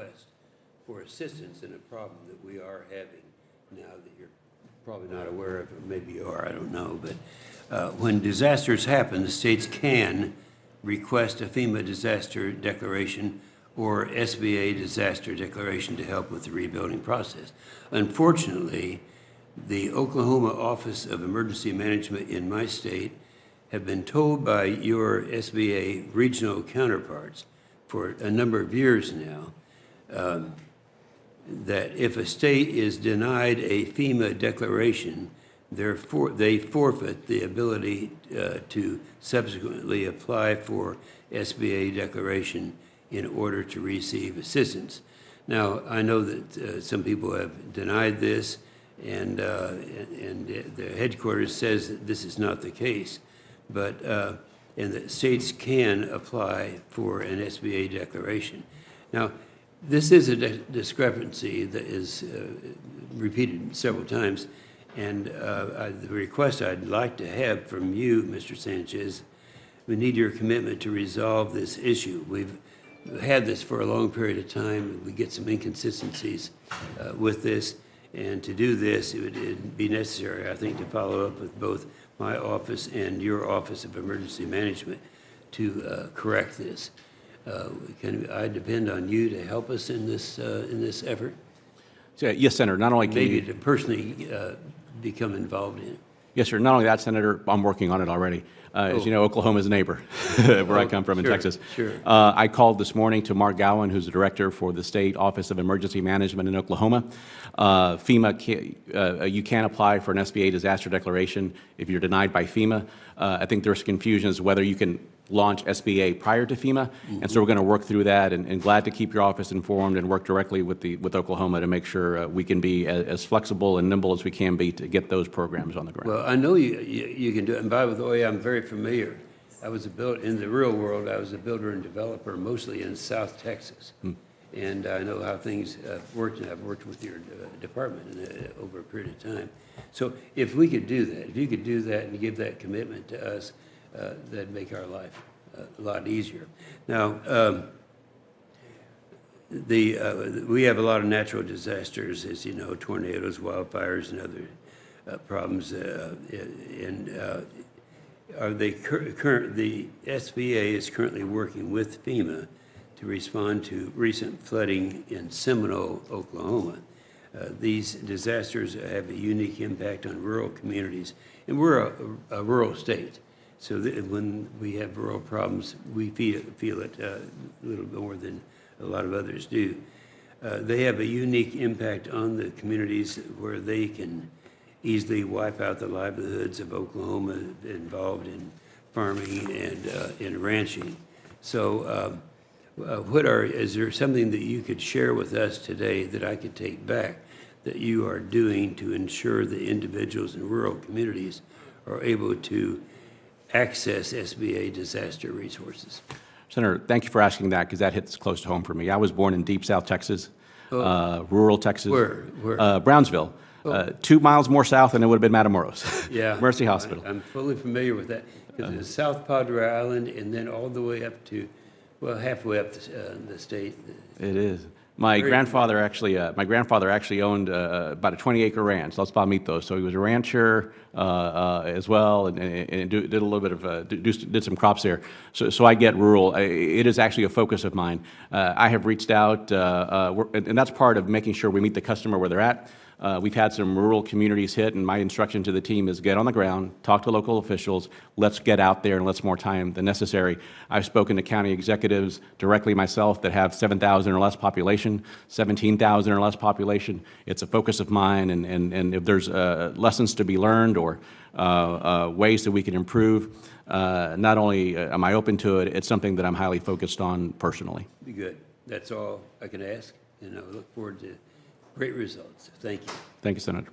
request for assistance in a problem that we are having now that you're probably not aware of, or maybe you are, I don't know. But when disasters happen, the states can request a FEMA disaster declaration or SBA disaster declaration to help with the rebuilding process. Unfortunately, the Oklahoma Office of Emergency Management in my state have been told by your SBA regional counterparts for a number of years now that if a state is denied a FEMA declaration, they forfeit the ability to subsequently apply for SBA declaration in order to receive assistance. Now, I know that some people have denied this, and the headquarters says that this is not the case, but and that states can apply for an SBA declaration. Now, this is a discrepancy that is repeated several times, and the request I'd like to have from you, Mr. Sanchez, we need your commitment to resolve this issue. We've had this for a long period of time. We get some inconsistencies with this, and to do this, it would be necessary, I think, to follow up with both my office and your Office of Emergency Management to correct this. Can I depend on you to help us in this effort? So, yes, Senator. Not only can maybe you to personally become involved in it. Yes, sir. Not only that, Senator, I'm working on it already. As you know, Oklahoma's a neighbor, where I come from in Texas. Sure. I called this morning to Mark Gowan, who's the director for the State Office of Emergency Management in Oklahoma. FEMA, you can apply for an SBA disaster declaration if you're denied by FEMA. I think there's confusion as to whether you can launch SBA prior to FEMA, and so we're going to work through that, and glad to keep your office informed and work directly with Oklahoma to make sure we can be as flexible and nimble as we can be to get those programs on the ground. Well, I know you can do it, and by the way, I'm very familiar. I was in the real world, I was a builder and developer mostly in South Texas, and I know how things worked, and I've worked with your department over a period of time. So if we could do that, if you could do that and give that commitment to us, that'd make our life a lot easier. Now, we have a lot of natural disasters, as you know, tornadoes, wildfires, and other problems. Are they the SBA is currently working with FEMA to respond to recent flooding in Seminole, Oklahoma. These disasters have a unique impact on rural communities, and we're a rural state. So when we have rural problems, we feel it a little more than a lot of others do. They have a unique impact on the communities where they can easily wipe out the livelihoods of Oklahoma involved in farming and in ranching. So is there something that you could share with us today that I could take back that you are doing to ensure that individuals in rural communities are able to access SBA disaster resources? Senator, thank you for asking that, because that hits close to home for me. I was born in deep South Texas, rural Texas. Where? Brownsville. 2 miles more south than it would have been Matamoros. Yeah. Mercy Hospital. I'm fully familiar with that. Because it's South Padre Island and then all the way up to, well, halfway up the state. It is. My grandfather actually owned about a 20-acre ranch, Los Palmitos. So he was a rancher as well, and did a little bit of did some crops there. So I get rural. It is actually a focus of mine. I have reached out, and that's part of making sure we meet the customer where they're at. We've had some rural communities hit, and my instruction to the team is get on the ground, talk to local officials, let's get out there and let's more time than necessary. I've spoken to county executives directly myself that have 7,000 or less population, 17,000 or less population. It's a focus of mine, and if there's lessons to be learned or ways that we can improve, not only am I open to it, it's something that I'm highly focused on personally. Be good. That's all I can ask, and I look forward to great results. Thank you. Thank you, Senator.